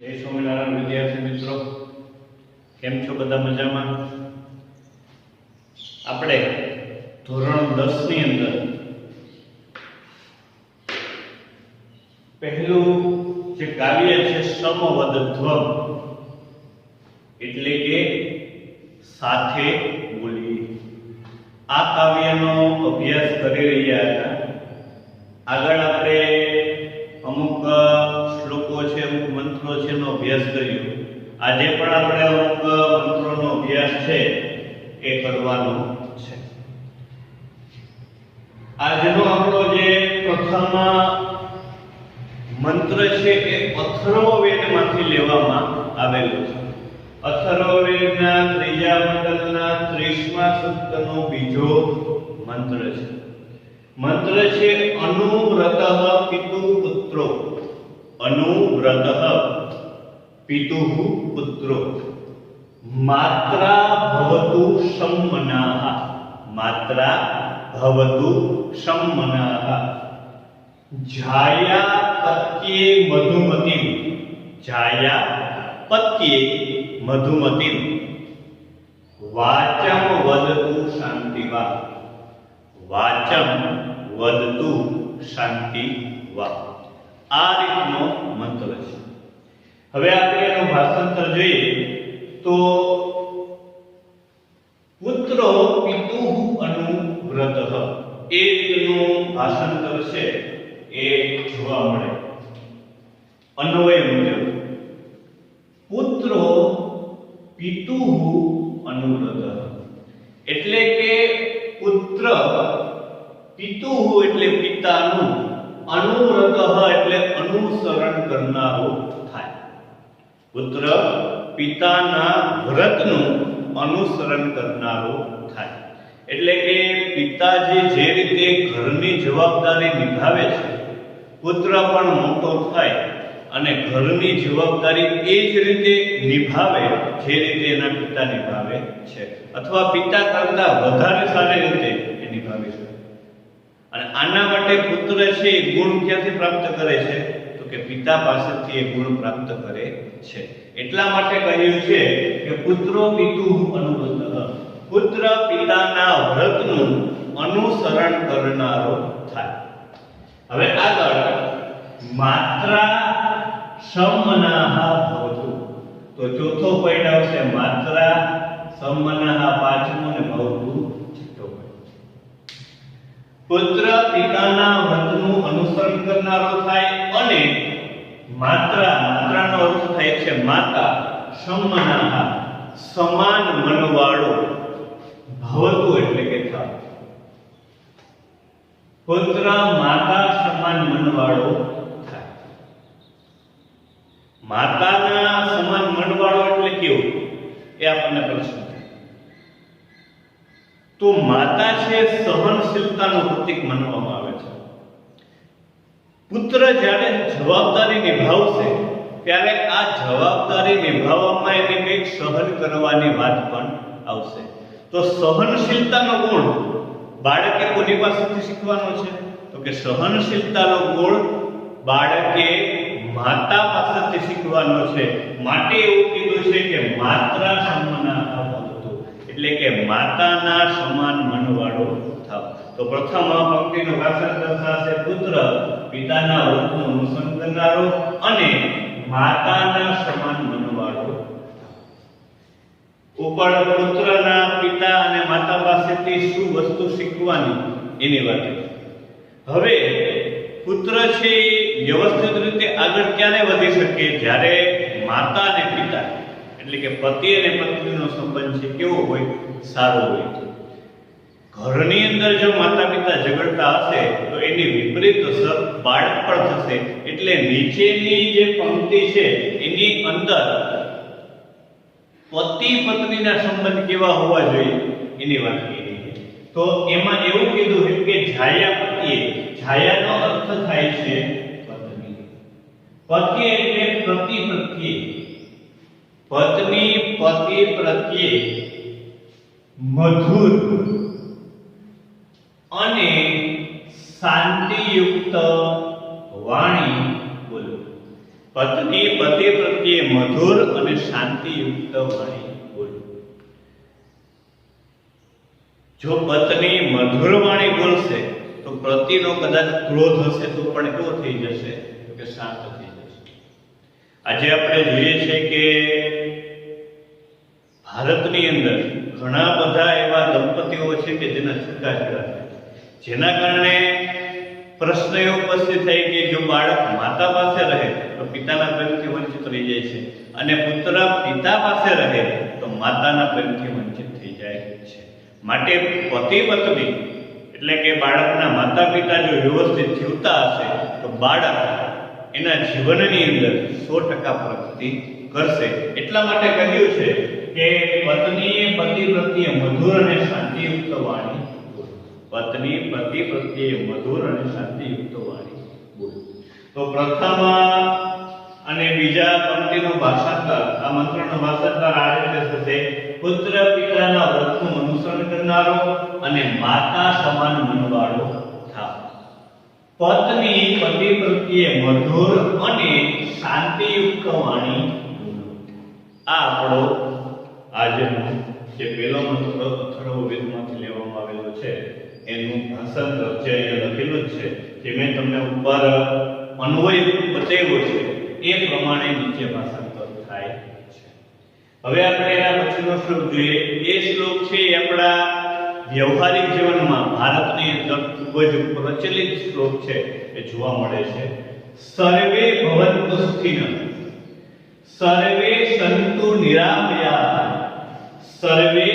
જય સ્વામિનારાયણ વિદ્યાર્થી મિત્રો, કેમ છો? બધા મજામાં? આપણે ધોરણ 10 ની અંદર પહેલું જે કાવ્ય છે સમવદધ્વમ, એટલે કે સાથે બોલી, આ કાવ્યનો અભ્યાસ કરી રહ્યા હતા. આગળ આપણે અમુક શ્લોકો છે, અમુક મંત્રો છે એનો અભ્યાસ કર્યો. આજે પણ આપણે અમુક મંત્રોનો અભ્યાસ છે એ કરવાનો છે. આજનો આપણો જે પ્રથમ મંત્ર છે એ અથર્વવેદમાંથી લેવામાં આવેલો છે. અથર્વવેદના ત્રીજા મંડળના 30મા સૂક્તનો બીજો મંત્ર છે. મંત્ર છે અનુવ્રતઃ પિતુઃ પુત્રો. અનુવ્રતઃ પિતુઃ પુત્રો. માત્રા ભવતુ સંમનાઃ. માત્રા ભવતુ સંમનાઃ. જાયા પત્યે મધુમતીમ. જાયા પત્યે મધુમતીમ. વાચમ વદતુ શાંતિવા. વાચમ વદતુ શાંતિવા. આ રીતનો મંત્ર છે. હવે આપણે એનું ભાષાંતર જોઈએ તો પુત્રો પિતુઃ અનુવ્રતઃ, એ રીતનું ભાષાંતર છે એ જોવા મળે. અન્વય મુજબ પુત્રો પિતુઃ અનુવ્રતઃ, એટલે કે પુત્ર પિતુઃ એટલે પિતાનું, અનુવ્રતઃ એટલે અનુસરણ કરનારો થાય. પુત્ર પિતાના વ્રતનું અનુસરણ કરનારો થાય. એટલે કે પિતાજી જે રીતે ઘરની જવાબદારી નિભાવે છે, પુત્ર પણ મોટો થાય અને ઘરની જવાબદારી એ જ રીતે નિભાવે જે રીતે એના પિતા નિભાવે છે, અથવા પિતા કરતા વધારે સારી રીતે એ નિભાવી શકે. અને આના માટે પુત્ર છે એ ગુણ ક્યાંથી પ્રાપ્ત કરે છે? તો કે પિતા પાસેથી એ ગુણ પ્રાપ્ત કરે છે. એટલા માટે કહ્યું છે કે પુત્રો પિતુઃ અનુવ્રતઃ, પુત્ર પિતાના વ્રતનું અનુસરણ કરનારો થાય. હવે આગળ માત્રા સંમનાઃ ભવતુ, તો ચોથો પોઈન્ટ આવશે માત્રા સંમનાઃ પાંચમો ને ભવતુ છઠ્ઠો પોઈન્ટ. પુત્ર પિતાના વ્રતનું અનુસરણ કરનારો થાય અને માત્રાનો અર્થ થાય છે માતા, સંમનાઃ સમાન મનવાળો, ભવતુ એટલે કે થાય. પુત્ર માતા સમાન મનવાળો થાય. માતાના સમાન મનવાળો એટલે કેવું, એ આપણને પ્રશ્ન થાય. તો માતા છે સહનશીલતાનું પ્રતીક માનવામાં આવે છે. પુત્ર જ્યારે જવાબદારી નિભાવશે ત્યારે આ જવાબદારી નિભાવવામાં એને કંઈક સહન કરવાની વાત પણ આવશે. તો સહનશીલતાનો ગુણ બાળકે કોની પાસેથી શીખવાનો છે? તો કે સહનશીલતાનો ગુણ બાળકે માતા પાસેથી શીખવાનો છે. માટે એવું કીધું છે કે માત્રા સંમનાઃ ભવતુ, એટલે કે માતાના સમાન મનવાળો થાવ. તો પ્રથમ પંક્તિનું ભાષાંતર થશે પુત્ર પિતાના વ્રતનું અનુસરણ કરનારો અને માતાના સમાન મનવાળો. ઉપર પુત્રના પિતા અને માતા પાસેથી શું વસ્તુ શીખવાની એની વાત. હવે પુત્ર છે વ્યવસ્થિત રીતે આગળ ક્યારે વધી શકે? જ્યારે માતા અને પિતા એટલે કે પતિ અને પત્નીનો સંબંધ છે કેવો હોય? સારો હોય. ઘરની અંદર જો માતા પિતા ઝઘડતા હશે તો એની વિપરીત અસર બાળક પર થશે. એટલે નીચેની જે પંક્તિ છે એની અંદર પતિ પત્નીના સંબંધ કેવા હોવા જોઈએ એની વાત કરી. તો એમાં એવું કીધું છે કે જાયા પત્યે, જાયાનો અર્થ થાય છે પત્ની. પત્યે એટલે પ્રતિ પ્રત્યે, પત્ની પતિ પ્રત્યે મધુર અને શાંતિયુક્ત વાણી બોલો. પત્ની પતિ પ્રત્યે મધુર અને શાંતિયુક્ત વાણી બોલવી. જો પત્ની મધુર વાણી બોલશે તો પતિનો કદાચ ક્રોધ હશે તો પણ કેવો થઈ જશે? તો કે શાંત થઈ જશે. આજે આપણે જોઈએ છે કે ભારતની અંદર ઘણા બધા એવા દંપતીઓ છે કે જેના છૂટાછેડા છે, જેના કારણે પ્રશ્ન એવો ઉપસ્થિત થાય કે જો બાળક માતા પાસે રહે તો પિતાના પ્રેમથી વંચિત રહી જાય છે, અને પુત્ર પિતા પાસે રહે તો માતાના પ્રેમથી વંચિત થઈ જાય છે. માટે પતિ પત્ની એટલે કે બાળકના માતા પિતા જો વ્યવસ્થિત જીવતા હશે તો બાળક એના જીવનની અંદર 100% પ્રગતિ કરશે. એટલા માટે કહ્યું છે કે પત્નીએ પતિ પ્રત્યે મધુર અને શાંતિયુક્ત વાણી બોલ. પત્ની પતિ પ્રત્યે મધુર અને શાંતિયુક્ત વાણી બોલ. તો પ્રથમ અને બીજા પંક્તિનો ભાષાંતર, આ મંત્રનો ભાષાંતર આ રીતે થશે: પુત્ર પિતાના વ્રતનું અનુસરણ કરનારો અને માતા સમાન મનવાળો થાવ. પત્ની પતિ પ્રત્યે મધુર અને શાંતિયુક્ત વાણી બોલો. આ આપણો આજનો જે પહેલો મંત્ર અથર્વવેદમાંથી લેવામાં આવેલો છે એનું ભાષાંતર જે અહીંયા લખેલું જ છે, જે મેં તમને ઉપર અન્વય બતાવ્યો છે એ પ્રમાણે નીચે ભાષાંતર થાય છે. હવે આપણે એના પછીનો શ્લોક જોઈએ. એ શ્લોક છે એ આપણા વ્યવહારિક જીવનમાં ભારતની અંદર ખૂબ જ પ્રચલિત શ્લોક છે એ જોવા મળે છે. સર્વે ભવન્તુ સુખિનઃ, સર્વે સંતુ નિરામયા, સર્વે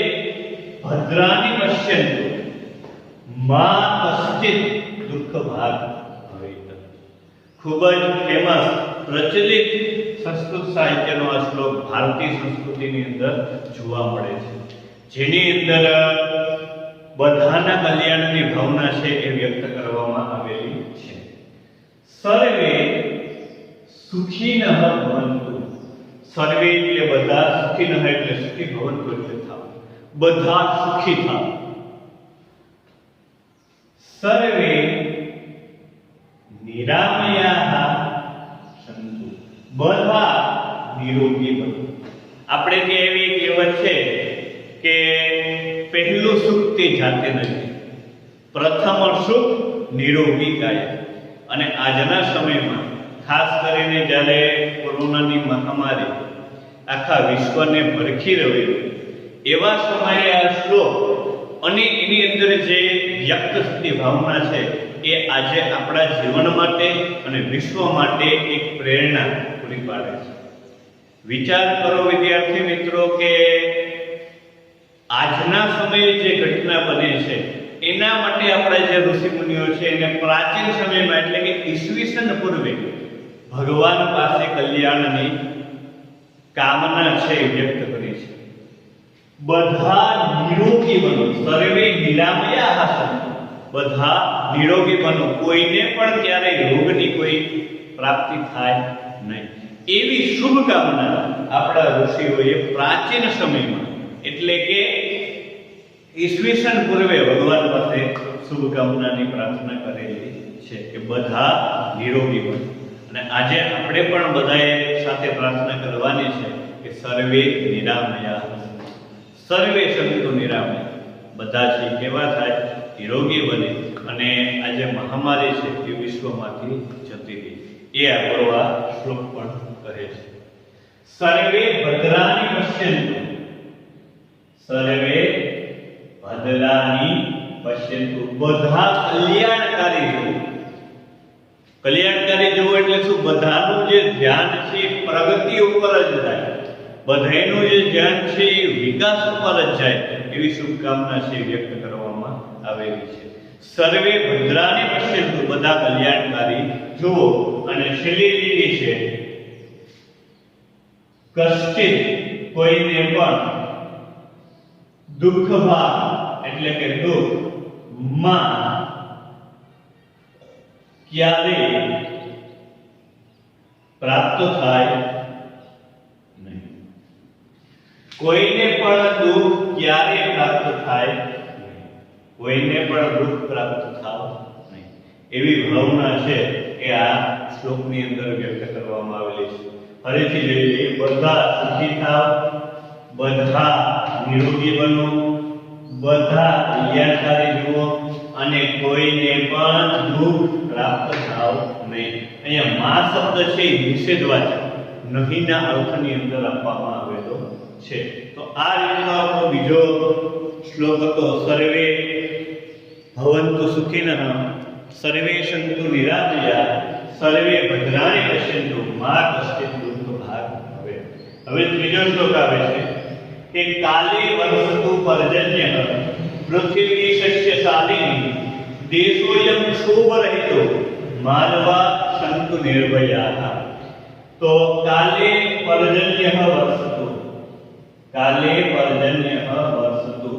ભદ્રાણિ પશ્યન્તુ, મા કશ્ચિત દુઃખ ભાગ ભવેત. ખૂબ જ ફેમસ પ્રચલિત સંસ્કૃત સાહિત્યનો આ શ્લોક ભારતીય સંસ્કૃતિની અંદર જોવા મળે છે, જેની અંદર બધાના કલ્યાણની ભાવના છે એ વ્યક્ત કરવામાં આવેલી છે. સર્વે સુખિનઃ ભવન્તુ. સર્વે એટલે બધા, સુખિનઃ એટલે સુખી, ભવન્તુ એટલે થાવ, બધા સુખી થાવ. સર્વે નિરામયા સંતુ, બધા નિરોગી બનો. આપણે જે એવી કહેવત છે કે પહેલું સુખ તે જાતે નથી, પ્રથમ સુખ નિરોગી કાય. અને આજના સમયમાં ખાસ કરીને જ્યારે કોરોનાની મહામારી આખા વિશ્વને ભરખી રહી, એવા સમયે આ શ્લોક અને એની અંદર જે વ્યક્ત થતી ભાવના છે એ આજે આપણા જીવન માટે અને વિશ્વ માટે એક પ્રેરણા પૂરી પાડે છે. વિચાર કરો વિદ્યાર્થી મિત્રો કે આજના સમયે જે ઘટના બને છે એના માટે આપણા જે ઋષિમુનિઓ છે એને પ્રાચીન સમયમાં એટલે કે ઈસવીસન પૂર્વે ભગવાન પાસે કલ્યાણની કામના છે વ્યક્ત કરી છે. બધા નિરોગી બનો, સર્વે નિરામયા સંતુ, બધા નિરોગી બનો, કોઈને પણ ક્યારેય રોગની કોઈ પ્રાપ્તિ થાય નહીં, એવી શુભકામના આપણા ઋષિઓએ પ્રાચીન સમયમાં એટલે કે ઈસવીસન પૂર્વે ભગવાન પાસે શુભકામનાની પ્રાર્થના કરેલી છે કે બધા નિરોગી બનો. અને આજે આપણે પણ બધાએ સાથે પ્રાર્થના કરવાની છે કે સર્વે નિરામયા, સર્વે સંતુ નિરામયા, બધા છે કેવા થાય? નિરોગી બને અને આજે મહામારી છે એ વિશ્વમાંથી જતી રહી. એ આપણો આ શ્લોક પણ કહે છે. સર્વે ભદ્રાણિ પશ્યન્તુ, સર્વે ભદ્રાણિ પશ્યન્તુ, બધા કલ્યાણકારી જુઓ. કલ્યાણકારી જુઓ એટલે શું? બધાનું જે ધ્યાન છે એ પ્રગતિ ઉપર જ થાય, બધાનું જે ધ્યાન છે એ વિકાસ ઉપર જ જાય, એવી શુભકામના છે વ્યક્ત કરવામાં આવેલી છે. સર્વે ભદ્રાણિ પશ્યન્તુ, બધા કલ્યાણકારી જુઓ. અને છેલ્લી લીટી છે કશ્ચિત, કોઈને પણ દુઃખ ભાગ એટલે કે દુઃખ માં ક્યારે પ્રાપ્ત થાય નહીં. કોઈને પણ દુઃખ ક્યારે પ્રાપ્ત થાય નહીં, કોઈને પણ દુઃખ પ્રાપ્ત થાય નહીં, એવી ભાવના છે એ આ શ્લોકની અંદર વ્યક્ત કરવામાં આવેલી છે. ફરીથી જોઈએ, બધા સુખી થાવ, બધા નિરોગી બનો, બધા કલ્યાણકારી જુઓ અને કોઈને પણ દુઃખ પ્રાપ્ત થાવ નહીં. અહીંયા મા શબ્દ છે એ નિષેધવાચક નહીંના અર્થની અંદર આપવામાં આવેલો છે. તો આ રીતનો આપણો બીજો શ્લોક હતો. સર્વે ભવન્તુ સુખિનઃ, સર્વે સંતુ નિરામયા, સર્વે ભદ્રાણિ પશ્યન્તુ મા કશ્ચિત દુઃખ ભાગ ભવેत्. હવે ત્રીજો શ્લોક આવે છે કે કાલે વર્ષતુ પર્જન્યઃ, પૃથ્વી શસ્યશાલિની, દેશોયમ ક્ષોભરહિતો, માનવા સંતુ નિર્ભયાઃ. તો કાલે પર્જન્યઃ વર્ષતુ, કાલે પર્જન્યઃ વર્ષતુ,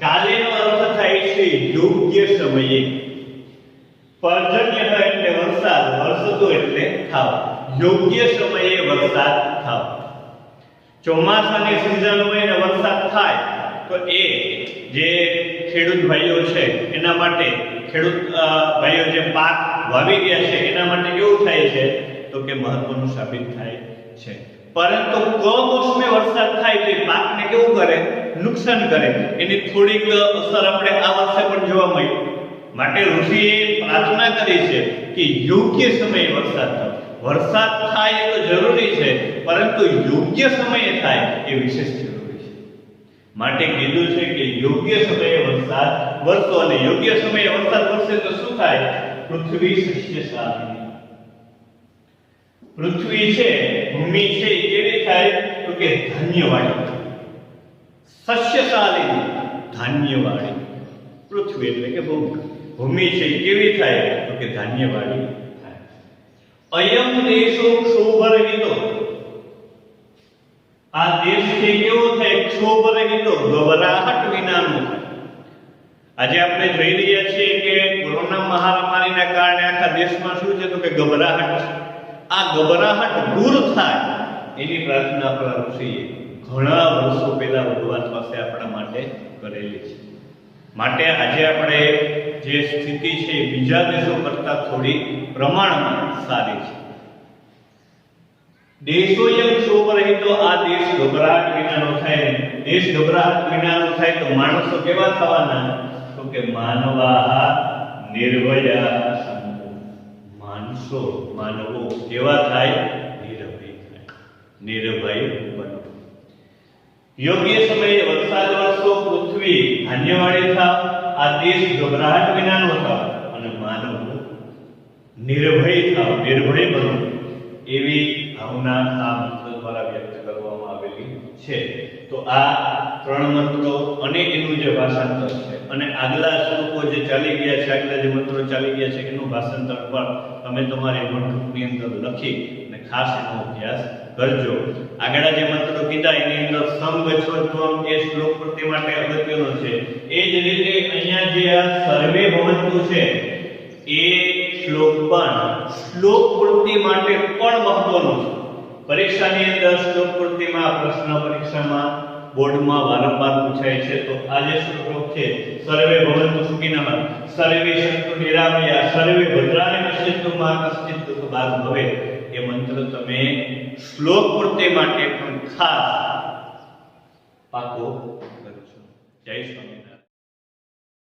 કાલેનો અર્થ થાય છે યોગ્ય સમયે. પર્જન્યઃ એટલે વરસાદ, વર્ષતુ એટલે થાવ, યોગ્ય સમયે વરસાદ થાવ. ચોમાસાની સિઝન હોય ને વરસાદ થાય તો એ જે ખેડૂત ભાઈઓ છે એના માટે, ખેડૂત ભાઈઓ જે પાક વાવી ગયા છે એના માટે કેવું થાય છે તો કે મહત્વનું સાબિત થાય છે. પરંતુ કમોસમે વરસાદ થાય તો એ પાકને કેવું કરે, નુકસાન કરે. એની થોડીક અસર આપણે આ વર્ષે પણ જોવા મળી. માટે ઋષિએ પ્રાર્થના કરી છે કે યોગ્ય સમયે વરસાદ થાય. વરસાદ થાય એ તો જરૂરી છે, પરંતુ યોગ્ય સમયે થાય એ વિશેષ જરૂરી છે. માટે કીધું છે કે યોગ્ય સમયે વરસાદ વરસો, અને યોગ્ય સમયે વરસાદ વરસે તો શું થાય? પૃથ્વી શસ્યશાલિની, પૃથ્વી છે, ભૂમિ છે એ કેવી થાય તો કે ધાન્યવાળી. શસ્યશાલિની, ધાન્યવાળી. પૃથ્વી એટલે કે ભૂમિ છે એ કેવી થાય તો કે ધાન્યવાળી થાય. અયમ દેશો ક્ષોભરહિતો, આ દેશ છે કેવો થાય? ક્ષોભરહિતો, ગભરાહટ વિનાનો થાય. આજે આપણે જોઈ રહ્યા છીએ કે કોરોના મહામારીના કારણે આખા દેશમાં શું છે તો કે ગભરાહટ છે. આ ગભરાહટ દૂર થાય એની પ્રાર્થના આપણા ઋષિએ ઘણા વર્ષો પહેલા ભગવાન પાસે આપણા માટે કરેલી છે. માટે આજે આપણે જે સ્થિતિ છે બીજા દેશો કરતા થોડી પ્રમાણમાં સારી છે. દેશોયમ ક્ષોભરહિતો, આ દેશ ગભરાહટ વિનાનો થાય. દેશ ગભરાહટ વિનાનો થાય તો માણસો કેવા થવાના તો કે માનવા નિર્ભયા સંતુ. માણસો, માનવો કેવા થાય? નિર્ભય થાય, નિર્ભય બનો. યોગ્ય સમયે વરસાદ વરસો, પૃથ્વી ધાન્યવાળી થાવ, આ દેશ ગભરાહટ વિનાનો થાવ અને માનવ નિર્ભય થાવ, નિર્ભય બનો. એવી ભાવના આ મંત્ર દ્વારા વ્યક્ત કરવામાં આવેલી છે. તો આ ત્રણ મંત્રો અને એનું જે ભાષાંતર છે અને આગલા શ્લોકો જે ચાલી ગયા છે, આગલા જે મંત્રો ચાલી ગયા છે એનું ભાષાંતર પણ તમે તમારી નોટબુકની અંદર લખી અને ખાસ એનો અભ્યાસ કરજો. આગળ જે મંત્રો કીધા એની અંદર સંગ છોત્વમ એ શ્લોક પ્રતિ માટે અગત્યનો છે. એ જ રીતે અહીંયા જે આ સર્વે ભવંતુ છે એ શ્લોક પણ શ્લોક પૂર્તિ માટે પણ મહત્વનો છે. પરીક્ષાની અંદર શ્લોક પૂર્તિમાં, પ્રશ્ન પરીક્ષામાં, બોર્ડમાં વારંવાર પૂછાય છે. તો આ જે શ્લોક છે, સર્વે ભવન્તુ સુખિનઃ, સર્વે સંતુ નિરામયા, સર્વે ભદ્રાણિ પશ્યન્તુ મા કશ્ચિત દુઃખ ભાગ ભવેत्, એ મંત્ર તમે શ્લોક પૂર્તિ માટે પણ ખાસ પાકો કરજો. જય સ્વામી.